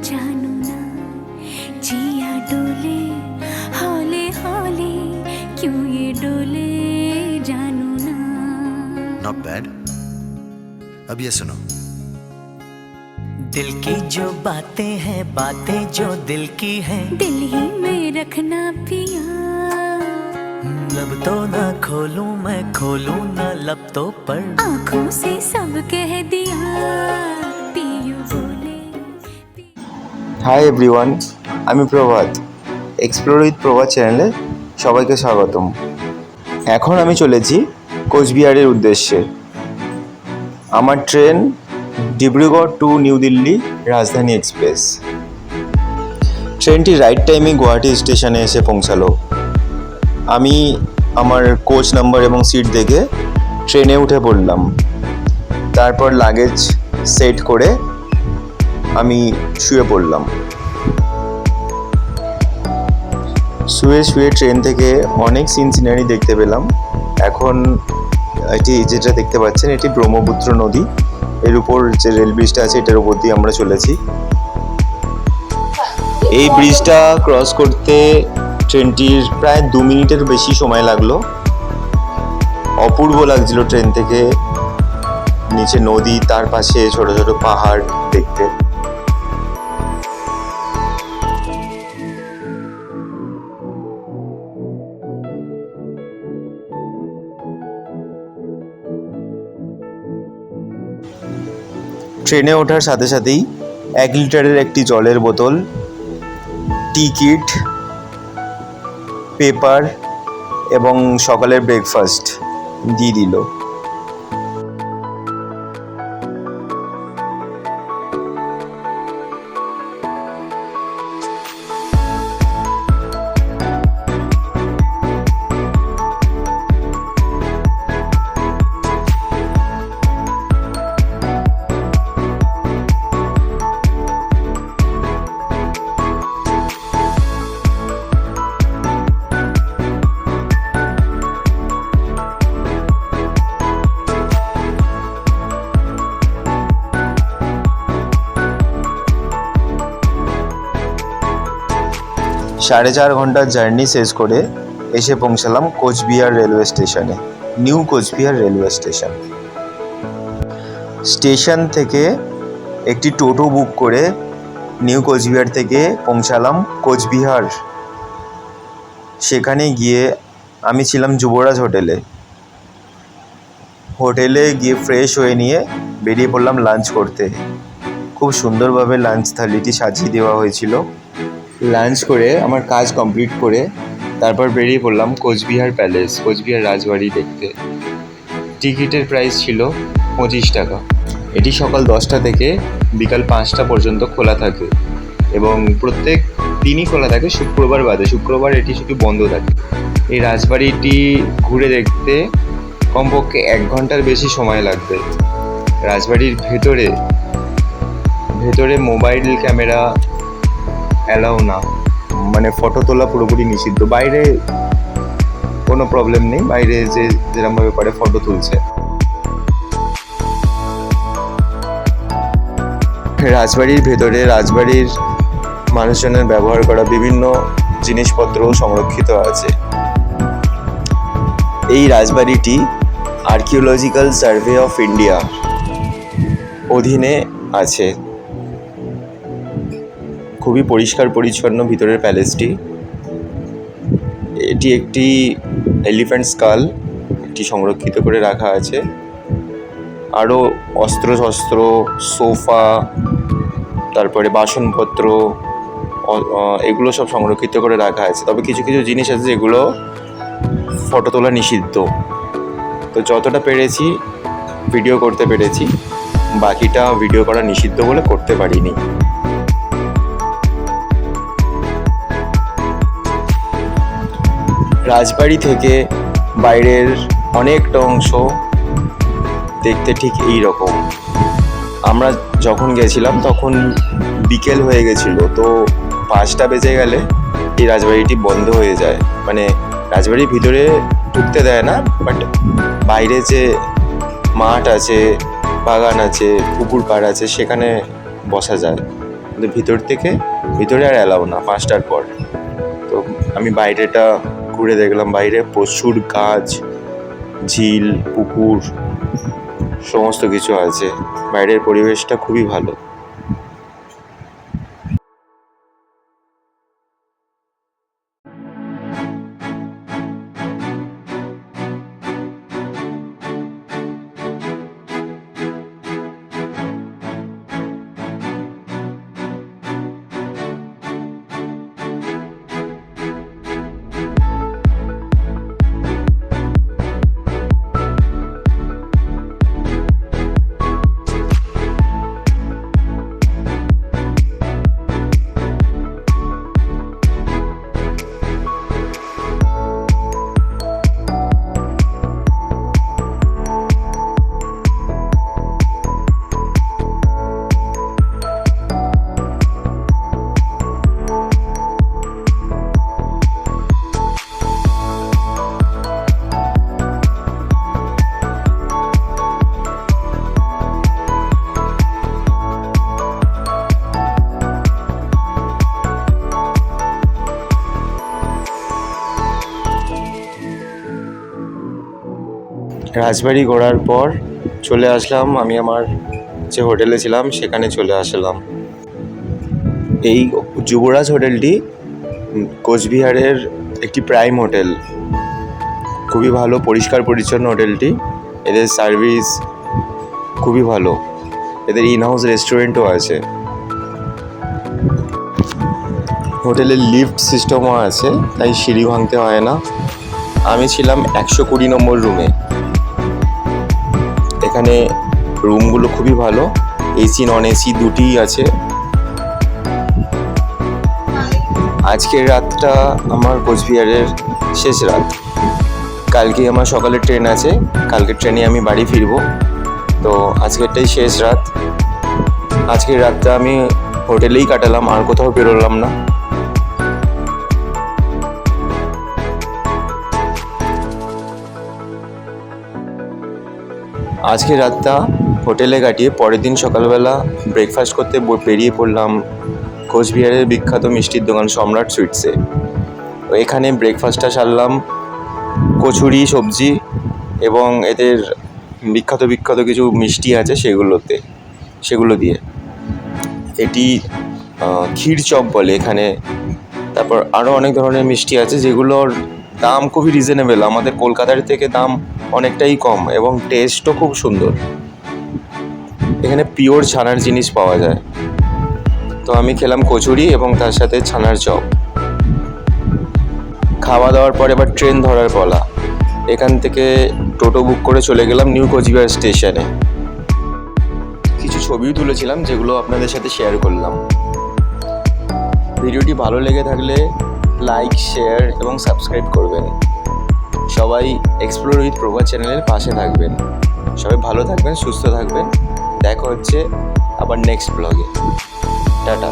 জানো না जिया डोले हौले हौले क्यों ये डोले जानू ना। Not bad. अब ये सुनो। दिल की जो बातें हैं, बातें जो दिल की हैं, दिल ही में रखना पिया। लब तो ना खोलूं मैं, खोलूं ना लब तो पर आँखों से सब कह दिया पियू बोले। হাই এভরিওয়ান, আমি প্রভাত। এক্সপ্লোর উইথ প্রভাত চ্যানেলে সবাইকে স্বাগতম। এখন আমি চলেছি কোচবিহারের উদ্দেশ্যে। আমার train Dibrugarh two new Delhi রাজধানী এক্সপ্রেস। ট্রেনটি রাইট টাইমে গুয়াহাটি স্টেশনে এসে পৌঁছালো। আমি আমার কোচ নাম্বার এবং সিট দেখে ট্রেনে উঠে পড়লাম। তারপর লাগেজ সেট করে আমি শুয়ে পড়লাম। শুয়ে শুয়ে ট্রেন থেকে অনেক সিনারি দেখতে পেলাম। এখন এটি যেটা দেখতে পাচ্ছেন এটি ব্রহ্মপুত্র নদী, এর উপর যে রেল ব্রিজটা আছে এটার উপর দিয়ে আমরা চলেছি। এই ব্রিজটা ক্রস করতে ট্রেনটির প্রায় 2 মিনিটের বেশি সময় লাগলো। অপূর্ব লাগছিল ট্রেন থেকে নিচে নদী, তার পাশে ছোট ছোট পাহাড় দেখতে। ট্রেনে ওঠার সাথে সাথেই 1 লিটারের একটি জলের বোতল, টিকিট, পেপার এবং সকালের ব্রেকফাস্ট দিয়ে দিল। 4.5 ঘন্টার জার্নি শেষ করে এসে পৌঁছালাম কোচবিহার রেলওয়ে স্টেশনে, new Cooch Behar railway station. Station থেকে একটি টোটো বুক করে নিউ কোচবিহার থেকে পৌঁছালাম কোচবিহার। সেখানে গিয়ে আমি ছিলাম যুবরাজ হোটেলে। হোটেলে গিয়ে ফ্রেশ হয়ে নিয়ে বেরিয়ে পড়লাম লাঞ্চ করতে। খুব সুন্দরভাবে লাঞ্চ থালিটি সাজিয়ে দেওয়া হয়েছিল। লাঞ্চ করে আমার কাজ কমপ্লিট করে তারপর বেরিয়ে পড়লাম কোচবিহার প্যালেস, কোচবিহার রাজবাড়ি দেখতে। টিকিটের প্রাইস ছিল 25 টাকা। এটি সকাল 10টা থেকে বিকাল 5টা পর্যন্ত খোলা থাকে এবং প্রত্যেক দিনই খোলা থাকে, শুক্রবার বাদে। শুক্রবার এটি শুধু বন্ধ থাকে। এই রাজবাড়িটি ঘুরে দেখতে কমপক্ষে 1 ঘন্টার বেশি সময় লাগবে। রাজবাড়ির ভেতরে মোবাইল ক্যামেরা অ্যালাউ না, মানে ফটো তোলা পুরোপুরি নিষিদ্ধ। বাইরে কোনো প্রবলেম নেই, বাইরে যেরকমভাবে পারে ফটো তুলছে। রাজবাড়ির ভেতরে রাজবাড়ির মানুষজনের ব্যবহার করা বিভিন্ন জিনিসপত্র সংরক্ষিত আছে। এই রাজবাড়িটি আর্কিওলজিক্যাল সার্ভে অফ ইন্ডিয়া অধীনে আছে। খুবই পরিষ্কার পরিচ্ছন্ন ভিতরের প্যালেসটি। এটি একটি এলিফ্যান্ট স্কাল, এটি সংরক্ষিত করে রাখা আছে। আরও অস্ত্রশস্ত্র, সোফা, তারপরে বাসনপত্র, এগুলো সব সংরক্ষিত করে রাখা আছে। তবে কিছু কিছু জিনিস আছে যেগুলো ফটো তোলা নিষিদ্ধ। তো যতটা পেরেছি ভিডিও করতে পেরেছি, বাকিটা ভিডিও করা নিষিদ্ধ বলে করতে পারিনি। রাজবাড়ি থেকে বাইরের অনেকটা অংশ দেখতে ঠিক এই রকম। আমরা যখন গেছিলাম তখন বিকেল হয়ে গেছিল, তো 5টা বেজে গেলে এই রাজবাড়িটি বন্ধ হয়ে যায়। মানে রাজবাড়ির ভিতরে ঢুকতে দেয় না, বাট বাইরে যে মাঠ আছে, বাগান আছে, পুকুর পাড় আছে, সেখানে বসা যায়, কিন্তু ভিতরে আর অ্যালাউ না 5টার পর। তো আমি বাইরেটা ঘুরে দেখলাম, বাইরে প্রচুর গাছ, ঝিল, পুকুর সমস্ত কিছু আছে। বাইরের পরিবেশটা খুবই ভালো। রাজবাড়ি ঘোরার পর চলে আসলাম, আমি আমার যে হোটেলে ছিলাম সেখানে চলে আসলাম। এই যুবরাজ হোটেলটি কোচবিহারের একটি প্রাইম হোটেল, খুবই ভালো, পরিষ্কার পরিচ্ছন্ন হোটেলটি। এদের সার্ভিস খুবই ভালো, এদের ইন হাউস রেস্টুরেন্টও আছে। হোটেলের লিফট সিস্টেমও আছে, তাই সিঁড়ি ভাঙতে হয় না। আমি ছিলাম 120 নম্বর রুমে। এখানে রুমগুলো খুবই ভালো, এসি নন এসি দুটিই আছে। আজকের রাতটা আমার কোচবিহারের শেষ রাত। কালকে আমার সকালে ট্রেন আছে, কালকের ট্রেনে আমি বাড়ি ফিরবো। তো আজকেরটাই শেষ রাত। আজকের রাতটা আমি হোটেলেই কাটালাম, আর কোথাও বেরোলাম না। আজকের রাতটা হোটেলে কাটিয়ে পরের দিন সকালবেলা ব্রেকফাস্ট করতে বেরিয়ে পড়লাম কোচবিহারের বিখ্যাত মিষ্টির দোকান সম্রাট সুইটসে। তো এখানে ব্রেকফাস্টটা সারলাম কচুরি, সবজি এবং এদের বিখ্যাত কিছু মিষ্টি আছে সেগুলো দিয়ে। এটি ক্ষীর চপ বলে এখানে। তারপর আরও অনেক ধরনের মিষ্টি আছে যেগুলোর দাম খুবই রিজনেবল, আমাদের কলকাতার থেকে দাম অনেকটাই কম এবং টেস্টও খুব সুন্দর। এখানে পিওর ছানার জিনিস পাওয়া যায়। তো আমি খেলাম কচুরি এবং তার সাথে ছানার চপ। খাওয়া দাওয়ার পর এবার ট্রেন ধরার পালা। এখান থেকে টোটো বুক করে চলে গেলাম নিউ কোচবিহার স্টেশনে। কিছু ছবিও তুলেছিলাম যেগুলো আপনাদের সাথে শেয়ার করলাম। ভিডিওটি ভালো লেগে থাকলে লাইক, শেয়ার এবং সাবস্ক্রাইব করবেন। সবাই এক্সপ্লোর উইথ প্রভা চ্যানেলের পাশে থাকবেন। সবাই ভালো থাকবেন, সুস্থ থাকবেন। দেখা হচ্ছে আবার নেক্সট ব্লগে। টাটা।